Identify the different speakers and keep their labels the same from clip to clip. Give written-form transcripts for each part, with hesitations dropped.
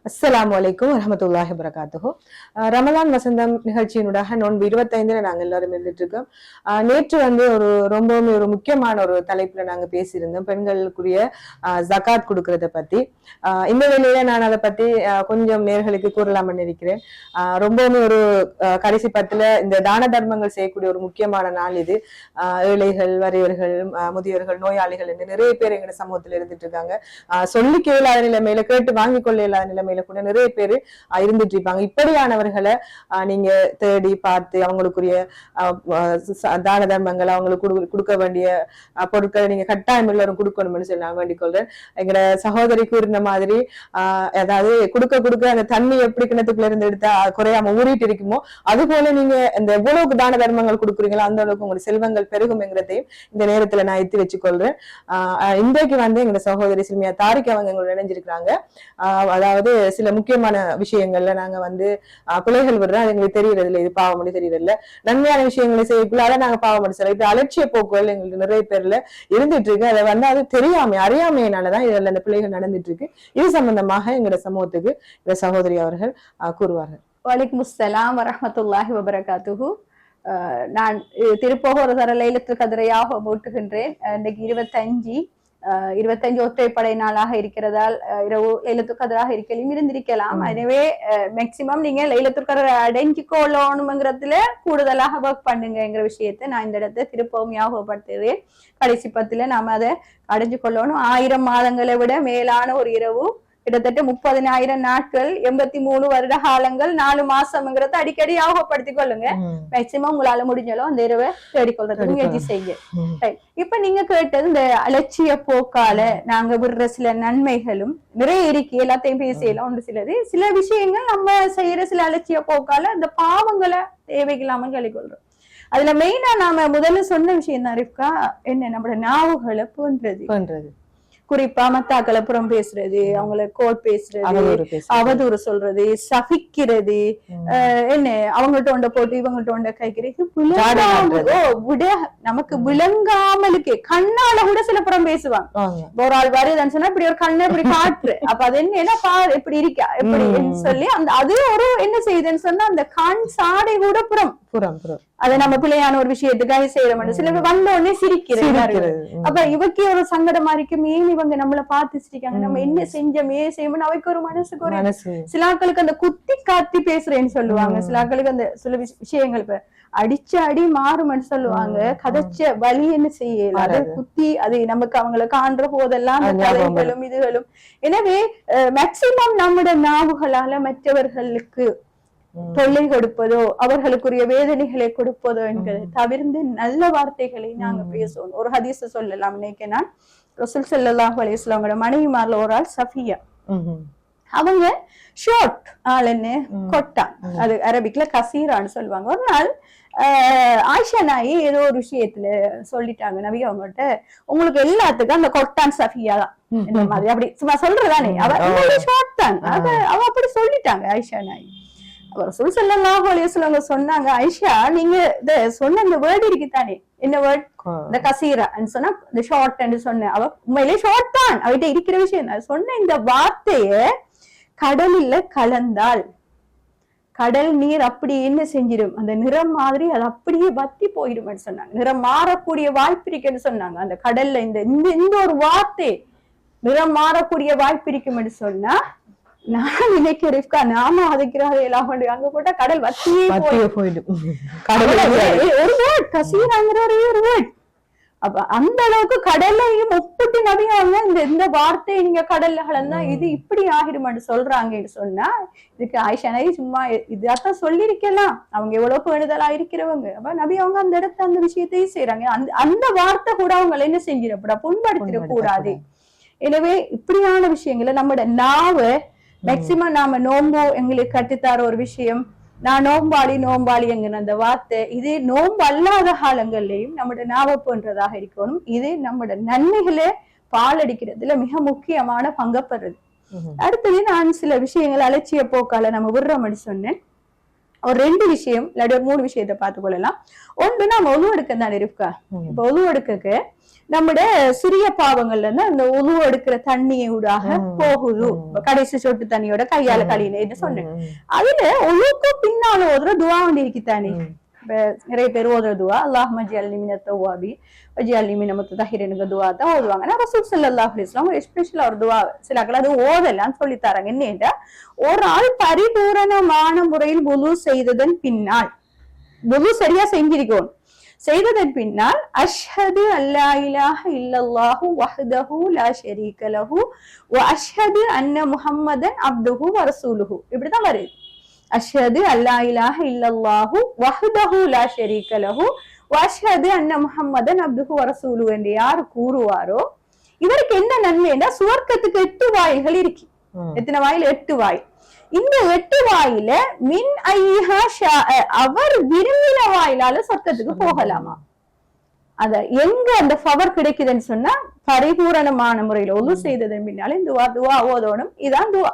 Speaker 1: அஸ்ஸலாமு அலைக்கும் வரஹ்மத்துல்லாஹி வபரகாத்துஹு. ரமலான் வசந்தம் நிகழ்ச்சியினூடாக நோன்பு 25 நாங்க எல்லாரும் இருந்துட்டு இருக்கோம். நேற்று ரொம்பவுமே ஒரு முக்கியமான ஒரு தலைப்புல நாங்க பேசியிருந்தோம், பெண்களுக்குரிய ஜகாத் கொடுக்கறத பத்தி. இந்த வேளையில நான் அதை பத்தி கொஞ்சம் நேர்களுக்கு கூறலாம்னு இருக்கிறேன். ரொம்பவுமே ஒரு கடைசி பத்துல இந்த தான தர்மங்கள் செய்யக்கூடிய ஒரு முக்கியமான நாள் இது. ஏழைகள், வறியவர்கள், முதியவர்கள், நோயாளிகள் என்று நிறைய பேர் எங்க சமூகத்துல இருந்துட்டு இருக்காங்க. சொல்லி கேளாத நிலைமையில, கேட்டு வாங்கிக் கொள்ள இல்லாத நிலைமையில கூட நிறைய பேர் இருந்துட்டு இருப்பாங்க. இப்படியானவர்களை நீங்க தேடி பார்த்து அவங்களுக்குரிய தான தர்மங்கள், அவங்களுக்கு கொடுக்க வேண்டிய பொருட்களை நீங்க கட்டாயம் எல்லாரும் கொடுக்கணும்னு சொல்லி நான் வேண்டிக் கொள்றேன். எங்கட சகோதரி கூறின மாதிரி அதாவது கொடுக்க அந்த தண்ணி எப்படி கிணத்துக்குள்ள இருந்து எடுத்தா குறையாம ஊறிட்டு இருக்குமோ, அது போல நீங்க இந்த எவ்வளவுக்கு தான தர்மங்கள் கொடுக்குறீங்களோ அந்த அளவுக்கு உங்களுக்கு செல்வங்கள் பெருகும்ங்கிறதையும் இந்த நேரத்துல நான் எத்தி வச்சுக்கொள்றேன். இன்றைக்கு எங்க சகோதரி சில்மியா தாரிக் அவங்க எங்களோட இணைஞ்சிருக்கிறாங்க. அதாவது சில முக்கியமான விஷயங்கள்ல நாங்க பிள்ளைகள் விடுறோம், அது எங்களுக்கு தெரியறது இல்லை, இது பாவமடி தெரியறது இல்லை. நன்மையான விஷயங்களை செய்யக்குள்ள அதை நாங்க பாவமடி சொல்றோம். இப்ப அலட்சிய போக்குகள் எங்களுக்கு நிறைய பேர்ல இருந்துட்டு இருக்கு. அதை அது தெரியாம அறியாமையினாலதான் இதுல அந்த பிள்ளைகள் நடந்துட்டு இருக்கு. இது சம்பந்தமாக எங்களோட சமூகத்துக்கு இந்த சகோதரி அவர்கள் கூறுவார்கள்.
Speaker 2: வலைக்கும் அஸ்ஸலாம் வரஹ்மத்துல்லாஹி வபரகாத்துஹு. நான் திருப்போக ஒரு தர லைலத்துல் கத்ரையாக ஓட்டுகின்றேன். இன்னைக்கு 25 ஒற்றைப்படை நாளாக இருக்கிறதால் இரவு லைலத்துல் கத்ராக இருந்திருக்கலாம். எனவே மேக்சிமம் நீங்க லைலத்துல் கத்ர் அடைஞ்சு கொள்ளணுங்கிறதுல கூடுதலாக ஒர்க் பண்ணுங்கிற விஷயத்தை நான் இந்த இடத்தை திருப்பவும் ஞாபகப்படுத்துகிறேன். கடைசி 10 நாம அதை அடைஞ்சு கொள்ளணும். 1000 மாதங்களை விட மேலான ஒரு இரவு, கிட்டத்தட்ட 30,000 நாட்கள், 83 வருட காலங்கள், 4 மாசம்ங்கிறத அடிக்கடி ஞாபகப்படுத்திக் கொள்ளுங்க. மேக்சிமம் உங்களால முடிஞ்சாலும் அந்த இரவை தேடிக்கொள்றதுக்கு முயற்சி செய்யுங்க. இப்ப நீங்க கேட்டது இந்த அலட்சிய போக்கால நாங்க விடுற சில நன்மைகளும் நிறைய இருக்கு, எல்லாத்தையும் பேசியெல்லாம் ஒன்று சில விஷயங்கள் நம்ம செய்யற சில அலட்சிய போக்கால அந்த பாவங்களை தேவையில்லாம கழிக்கொள்றோம். அதுல மெயினா நாம முதல்ல சொன்ன விஷயம் தான் ரிஃப்கா, என்ன நம்மளோட நாவுகளை பண்றது. குறிப்பா மத்தாக்களை புறம் பேசுறது, அவங்களை கோட் பேசுறது, அவதூறு சொல்றது, சபிக்கிறது, என்ன அவங்கள்ட்ட ஒண்ட போட்டு இவங்கள்ட்ட ஒண்ட கைக்கிறது, விட நமக்கு விளங்காமலுக்கு கண்ணால கூட சில புறம் பேசுவாங்க. ஒரு ஆள் வருதுன்னு சொன்னா இப்படி ஒரு கண்ணை இப்படி காட்டுரு, அப்ப அது என்ன பாரு எப்படி இருக்கா எப்படி சொல்லி அந்த அது ஒரு என்ன செய்யுதுன்னு சொன்னா அந்த கண் சாடை கூட புறம் அதை நம்ம பிள்ளையான ஒரு விஷயத்துக்காக செய்யற மாட்டோம். சில பேர் வந்த உடனே சிரிக்கிறது. அப்ப இவக்கே ஒரு சங்கடமா இருக்கு, மேலும் இவங்க நம்மள பார்த்து சிரிக்காங்க, நம்ம என்ன செஞ்சோமே செய்யணும் அவைக்கு ஒரு மனசுக்கு ஒரு சிலாக்களுக்கு அந்த குத்தி காத்தி பேசுறேன்னு சொல்லுவாங்க. சிலாக்களுக்கு அந்த சில விஷயங்கள் இப்ப அடிச்ச அடி மாறும்னு சொல்லுவாங்க, கதைச்ச வலி என்ன செய்யல அதை குத்தி அதை நமக்கு அவங்களை காண்ற போதெல்லாம் அந்த கதைகளும் இதுகளும். எனவே மேக்சிமம் நம்முடைய நாவுகளால மற்றவர்களுக்கு தொல்லை கொடுப்பதோ அவர்களுக்குரிய வேதனைகளை கொடுப்பதோ என்பதை தவிர்த்து நல்ல வார்த்தைகளை நாங்க பேசணும். ஒரு ஹதீஸ் சொல்லலாம். இன்னைக்கு நான் ரசூல் ஸல்லல்லாஹு அலைஹி வஸல்லம் மனைவிமார்ல ஒரு ஆள் சஃபியா, அவங்க ஷார்ட் ஆள் என்ன கொட்டான், அது அரபிக்ல கசீரான்னு சொல்லுவாங்க. ஒரு நாள் ஆயிஷா நாயி ஏதோ ஒரு விஷயத்துல சொல்லிட்டாங்க நபி அவங்ககிட்ட, உங்களுக்கு எல்லாத்துக்கும் அந்த கொட்டான் சஃபியா தான் இந்த மாதிரி அப்படி சும்மா சொல்றதானே, அவ ஷார்ட் தான், அவ அப்படி சொல்லிட்டாங்க ஆயிஷா நாயி. ரசூல் ஸல்லல்லாஹு அலைஹி வஸல்லம் சொன்னாங்க, ஆயிஷா நீங்க இத சொன்ன இந்த வேர்ட் இருக்குதானே, என்ன வேர்ட், இந்த கசீரா சொன்னா இந்த ஷார்ட் சொன்ன, அவ உண்மையிலே ஷார்ட் தான், அவகிட்ட இருக்கிற விஷயம் தான் சொன்ன. இந்த வார்த்தைய கடலில் கலந்தால் கடல் நீர் அப்படி என்ன செஞ்சிடும், அந்த நிறம் மாதிரி அது அப்படியே வத்தி போயிடும் சொன்னாங்க. நிறம் மாறக்கூடிய வாய்ப்பு இருக்குன்னு சொன்னாங்க. அந்த கடல்ல இந்த ஒரு வார்த்தை நிறம் மாறக்கூடிய வாய்ப்பு இருக்குன்னு சொன்னா, நான் நினைக்கிறேன் நாம அதுக்கிறாரு எல்லாம் அங்க போட்டா கடல் வத்தியே போயிடும். ஒரு வேர்ட் கசீராங்கிற ஒரு வேர்ட். அப்ப அந்த அளவுக்கு கடலையும் ஒப்பிட்டு நபியாங்க இந்த வார்த்தையை நீங்க கடல்ல கலந்தா இது இப்படி ஆகிடுமான்னு சொல்றாங்கன்னு சொன்னா, இதுக்கு ஆயிஷா நாயி சும்மா இதான் சொல்லிருக்கலாம், அவங்க எவ்வளவு பேணுதலா இருக்கிறவங்க. அப்ப நபி அவங்க அந்த இடத்த அந்த விஷயத்தையும் செய்யறாங்க. அந்த வார்த்தை கூட அவங்க என்ன செஞ்சிடப்படா, புண்படுத்திட கூடாது. எனவே இப்படியான விஷயங்களை நம்மட நாவ மேக்சிமம் நாம நோம்பு எங்களுக்கு கட்டுத்தார ஒரு விஷயம், நான் நோம்பாளி என்கிற அந்த வார்த்தை இது நோம்பு அல்லாத காலங்கள்லயும் நம்மட நாவ போன்றதாக இருக்கணும். இது நம்மட நன்மைகளை பாலடிக்கிறதுல மிக முக்கியமான பங்கப்படுறது. அடுத்தது நான் சில விஷயங்கள் அலட்சிய போக்கால நம்ம விடுற மாதிரி சொன்னேன். ஒரு 2 விஷயம் இல்லாட்டி ஒரு 3 விஷயத்தை பார்த்து கொள்ளலாம். ஒன்று, நாம ஒழு எடுக்க தானே இருக்கா. இப்ப ஒழு எடுக்க நம்முடைய சிறிய பாவங்கள்ல இருந்து அந்த ஒழு எடுக்கிற தண்ணியூடாக போகுது. கடைசி சொட்டு தண்ணியோட கையால கழினேன்னு சொன்னேன். அதுல ஒழுக்கு பின்னால ஓதுற துவா ஒன்று இருக்குத்தானே. இப்ப நிறைய பேர் ஓதுற துவா அல்லாஹும்ம ஜஅல்னி மினத் தவ்வாபி வஜஅல்னி மினல் முத்தஹஹிரீன் துவா தான் ஓதுவாங்க. ஆனா ரசூல் ஸல்லல்லாஹு அலைஹி வஸல்லம் எஸ்பெஷலா ஒரு துவா சிலர்கள் அது ஓதலான்னு சொல்லி தராங்க. என்னன்னா, ஒரு ஆள் பரிபூரணமான முறையில் வுது செய்ததன் பின்னால், வுது சரியா செஞ்சிருக்கோம், செய்ததன் பின்னால் அஷ்ஹது அல்லா இலாஹ இல்லல்லாஹு வஹ்தஹு லா ஷரீக லஹு வ அஷ்ஹது அன்ன முஹம்மதன் அப்துஹு வ ரசூலுஹு, இப்படிதான் வருது. அஷ்ஹது அல்லா இலாஹ இல்லல்லாஹு வஹ்தஹு லா ஷரீக லஹு வ அஷ்ஹது அன்ன முஹம்மதன் அப்துஹு வ ரசூலுஹு என்று யார் கூறுவாரோ இவருக்கு என்ன நன்மைன்னா, சுவர்க்கத்துக்கு 8 வாயில்கள் இருக்கு. எத்தனை வாயில்? 8 வாயில். இந்த 8 வாயில மின் ஐஹா ஷா, அவர் விரும்பின வாயிலால சொர்க்கத்துக்கு போகலாமா. அத எங்க அந்த பவர் கிடைக்குதுன்னு சொன்னா, பரிபூரணமான முறையில ஒழு செய்ததன் பின்னால இந்த துவா ஓதணும். இதான் துவா.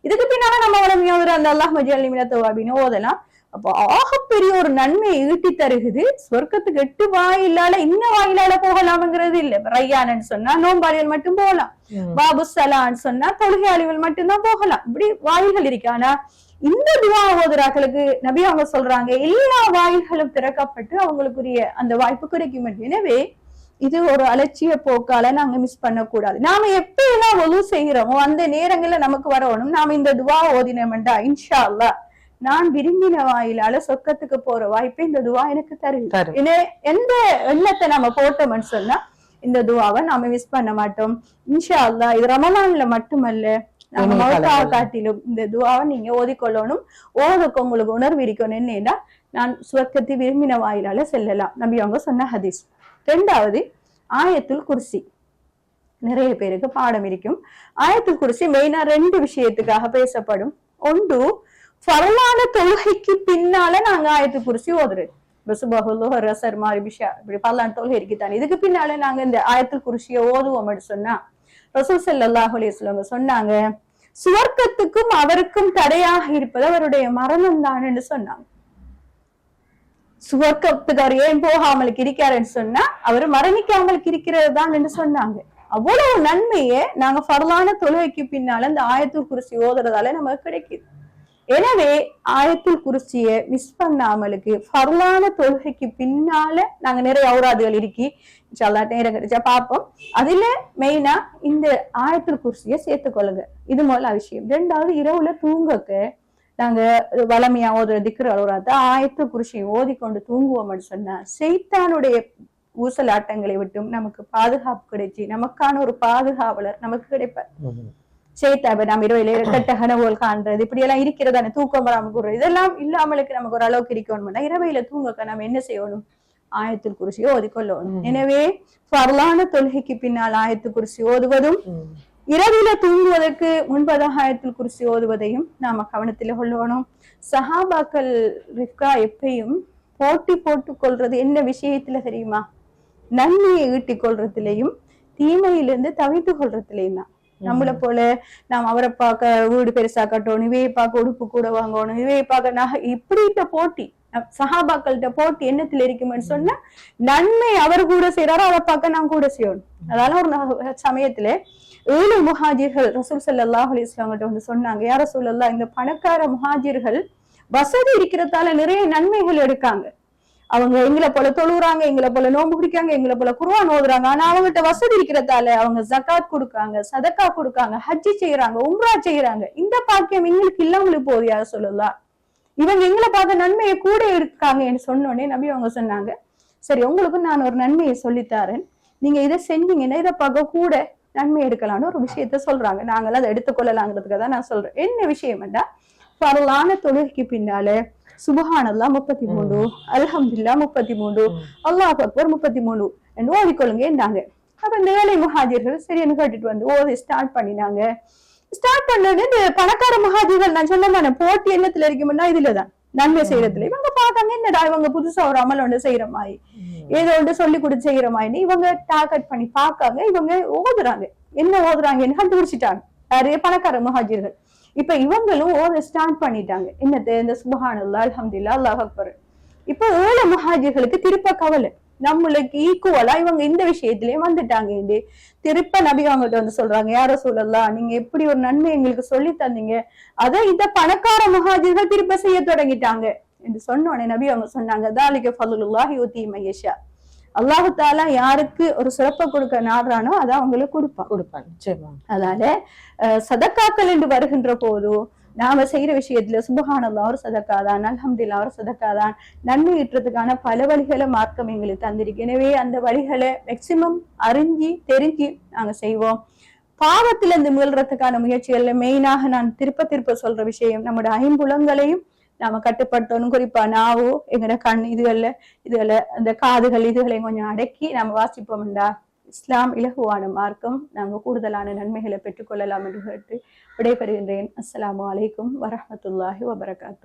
Speaker 2: இதுக்கு பின்னால நம்ம உடம்பு அந்த அல்லாஹும்ம ஜஅல்னி மினத் தவ்வாபீன் ஓதலாம். அப்போ ஆகப்பெரிய ஒரு நன்மையை ஈட்டி தருகுது. சொர்க்கத்துக்கு 8 வாயிலால இன்ன வாயிலால போகலாம்ங்கிறது இல்ல. ரய்யான்னு சொன்னா நோம்பாளிகள் மட்டும் போகலாம், பாபு சலான்னு சொன்னா தொழுகையாளிகள் மட்டும்தான் போகலாம். இப்படி வாயில்கள் இருக்கு. ஆனா இந்த துவா ஓதுறாக்களுக்கு நபி அவங்க சொல்றாங்க எல்லா வாயில்களும் திறக்கப்பட்டு அவங்களுக்குரிய அந்த வாய்ப்பு கிடைக்கும். எனவே இது ஒரு அலட்சிய போக்கால நாங்க மிஸ் பண்ணக்கூடாது. நாம எப்பெல்லாம் ஒழு செய்யறோமோ அந்த நேரங்கள்ல நமக்கு வரணும். நாம இந்த துவா ஓதினோம்டா இன்ஷா அல்லாஹ் நான் விரும்பின வாயிலால சொர்க்கத்துக்கு போற வாய்ப்பை இந்த துவா எனக்கு தருது. எந்த எண்ணத்தை நம்ம போட்டோம்னு சொன்னா இந்த துவாவை நாம மிஸ் பண்ண மாட்டோம் இன்ஷா அல்லாஹ். இது ரமலான்ல மட்டுமல்ல, நம்ம மௌத்தா காட்டிலும் இந்த துவாவை நீங்க ஓதிக்கொள்ளணும். ஓதுக்கு உங்களுக்கு உணர்வு இருக்கணும். என்னன்னா, நான் சொர்க்கத்தை விரும்பின வாயிலால செல்லலாம். நபி அவங்க சொன்ன ஹதீஸ். 2வது ஆயத்துல் குர்சி. நிறைய பேருக்கு பாடம் இருக்கும். ஆயத்துல் குர்சி மெயினா 2 விஷயத்துக்காக பேசப்படும். ஒன்று, ஃபர்லான தொழுகைக்கு பின்னால நாங்க ஆயத்துல் குர்சி ஓதுறது. இப்படி பல்லான தொழுகை இருக்குத்தானே, இதுக்கு பின்னால நாங்க இந்த ஆயத்துல் குர்சியை ஓதுவோம் சொன்னா ரசூல் ஸல்லல்லாஹு அலைஹி வஸல்லம் சொன்னாங்க, சுவர்க்கத்துக்கும் அவருக்கும் தடையாக இருப்பது அவருடைய மரணம் தான் சொன்னாங்க. சுவர்க்கத்துக்கு அவர் ஏன் போகாமல் இருக்கிறாருன்னு சொன்னா அவர் மரணிக்காமல் இருக்கிறது தான் சொன்னாங்க. அவ்வளவு நன்மையே நாங்க ஃபர்லான தொழுகைக்கு பின்னால இந்த ஆயத்துல் குர்சி ஓதுறதால நமக்கு கிடைக்குது. எனவே ஆயத்துல் குர்சிய மிஸ் பண்ணாமலுக்கு ஃபர்லான தொழுகைக்கு பின்னால நாங்க நிறைய ஔராதுகள் இருக்கி இன்ஷாஅல்லாஹ் நேரம் கிடைச்சா பார்ப்போம். அதுல மெயினா இந்த ஆயத்துல் குர்சிய சேர்த்துக்கொள்ளுங்க. இது முதல்ல விஷயம். 2வது, இரவுல தூங்கக்க நாங்க வளமையா ஓதுற திக்ர் அலுவலாத்த ஆயத்துல் குர்சியை ஓதிக்கொண்டு தூங்குவோம்னு சொன்னா ஷைத்தானுடைய ஊசலாட்டங்களை விட்டும் நமக்கு பாதுகாப்பு கிடைச்சி நமக்கான ஒரு பாதுகாவலர் நமக்கு கிடைப்பார். ஷைத்தாப நாம் இரவில கெட்ட கனவுகள் காண்றது இப்படி எல்லாம் இருக்கிறதானே, தூக்கம் வராம கூடுறது, இதெல்லாம் இல்லாமலுக்கு நமக்கு ஒரு அளவுக்கு இருக்கணும்னா இரவையில தூங்கக்க நம்ம என்ன செய்யணும்? ஆயத்துல் குர்சியை ஓதிக்கொள்ளணும். எனவே ஃபர்லான தொழுகைக்கு பின்னால் ஆயத்துல் குர்சி ஓதுவதும் இரவில தூங்குவதற்கு முன்பதாக ஆயத்துல் குர்சி ஓதுவதையும் நாம கவனத்துல கொள்ளணும். சஹாபாக்கள் ரிஃப்கா எப்பயும் போட்டி போட்டுக் கொள்றது என்ன விஷயத்துல தெரியுமா? நன்மையை ஈட்டிக் கொள்றதுலயும் தீமையிலிருந்து தவித்து கொள்றதுலயும் தான். நம்மளை போல நாம் அவரை பார்க்க வீடு பெருசா கட்டணும், இவையை பார்க்க உடுப்பு கூட வாங்கணும், இவையை பார்க்க நகை, இப்படிட்ட போட்டி சஹாபாக்கள்கிட்ட போட்டி என்னத்துல இருக்குமென்னு சொன்னா நன்மை அவர் கூட செய்யறாரோ அதை பார்க்க நாம் கூட செய்யணும். அதனால ஒரு சமயத்துல 7 முஹாஜிர்கள் ரசூல் ஸல்லல்லாஹு அலைஹி வஸல்லம் கிட்ட வந்து சொன்னாங்க, யா ரசூலல்லாஹ், இந்த பணக்கார முஹாஜிர்கள் வசதி இருக்கிறதால நிறைய நன்மைகள் எடுக்காங்க. அவங்க எங்களை போல தொழுறாங்க, எங்களை போல நோம்பு குடிக்காங்க, எங்களை போல குர்ஆன் ஓதுறாங்க. ஆனா அவங்ககிட்ட வசதி இருக்கிறதால அவங்க ஜகாத் கொடுக்காங்க, சதக்கா கொடுக்காங்க, ஹஜ்ஜி செய்யறாங்க, உம்ரா செய்யறாங்க. இந்த பாக்கியம் எங்களுக்கு இல்லாமலுக்கு போகுது யா ரசூலல்லாஹ். இவங்க எங்களை பார்க்க நன்மையை கூட இருக்காங்கன்னு சொன்னோடனே நபி அவங்க சொன்னாங்க, சரி உங்களுக்கு நான் ஒரு நன்மையை சொல்லித்தாரேன், நீங்க இதை செஞ்சீங்கன்னா இதை பார்க்க கூட நன்மை எடுக்கலாம்னு ஒரு விஷயத்த சொல்றாங்க. நாங்கள் அதை எடுத்துக்கொள்ளலாங்கிறதுக்காக தான் நான் சொல்றேன். என்ன விஷயம்டா, ஃபர்லான தொழுகைக்கு பின்னால சுப்ஹானல்லாஹ் 33, அல்ஹம்துலில்லாஹ் 33, அல்லாஹ் அக்பர் 33 என்று ஓதிக்கொள்ளுங்க என்றாங்க. அப்ப இந்த 7 முஹாஜிர்கள் சரின்னு கேட்டுட்டு வந்து ஓதி ஸ்டார்ட் பண்ணினாங்க. ஸ்டார்ட் பண்ணது இந்த பணக்கார முஹாஜிர்கள் நான் சொன்ன போட்டி எண்ணத்துல இருக்கும்னா இதுலதான் நன்மை செய்யறதுல இவங்க பார்த்தாங்க, என்னடா இவங்க புதுசா ஒரு அமல் ஒன்று செய்யற மாதிரி ஏதோ ஒன்று சொல்லி கொடுத்து செய்யற மாதிரி இவங்க டார்கெட் பண்ணி பார்க்காங்க. இவங்க ஓதுறாங்க, என்ன ஓதுறாங்கன்னு கண்டுபிடிச்சிட்டாங்க யாரு? பணக்கார முஹாஜிர்கள். இப்ப இவங்களும் ஓத ஸ்டார்ட் பண்ணிட்டாங்க. என்னது இந்த சுப்ஹானல்லாஹ் அல்ஹம்துலில்லாஹ் அல்லாஹ் அக்பர். இப்ப ஏழு முஹாஜிர்களுக்கு திருப்ப கவலை, நம்மளுக்கு ஈக்குவலா இவங்க இந்த விஷயத்திலயே வந்துட்டாங்க. திருப்ப நபி அவங்கள்ட்ட வந்து சொல்றாங்க, யார ரசூலல்லாஹ், நீங்க எப்படி ஒரு நன்மை எங்களுக்கு சொல்லி தந்தீங்க, அத இந்த பணக்கார முஹாஜிர்கள் திருப்ப செய்ய தொடங்கிட்டாங்க என்று சொன்ன உடனே நபி அவங்க சொன்னாங்க, தாலிக ஃபதுலுல்லாஹி யுதீ மய்யஷா, அல்லாஹு தாலா யாருக்கு ஒரு சிறப்பை கொடுக்க நாடுறானோ அதை அவங்களுக்கு கொடுப்பான். அதனால சதக்காக்கள் என்று வருகின்ற போது நாம செய்யற விஷயத்துல சுப்ஹானல்லாஹ் ஒரு சதக்காதான், அல்ஹம்துலில்லாஹ் ஒரு சதக்காதான், நன்மை ஈட்டுறதுக்கான பல வழிகளை மார்க்கம் எங்களுக்கு தந்திருக்கு. எனவே அந்த வழிகளை மேக்சிமம் அறிஞ்சு தெரிஞ்சு நாங்க செய்வோம். பாவத்துல இருந்து மீள்றதுக்கான முயற்சிகள்ல மெயினாக நான் திருப்ப சொல்ற விஷயம், நம்முடைய ஐம்புலங்களையும் நாம கட்டுப்படுத்தணும். குறிப்பா நாவு, எங்கட கண், இதுகளை அந்த காதுகள், இதுகளையும் கொஞ்சம் அடக்கி நாம வாசிப்போம்டா இஸ்லாம் இலகுவான மார்க்கம், நாங்க கூடுதலான நன்மைகளை பெற்றுக்கொள்ளலாம் என்று கேட்டு விடைபெறுகின்றேன். அஸ்ஸலாமு அலைக்கும் வரஹ்மத்துல்லாஹி வபரகாத்துஹு.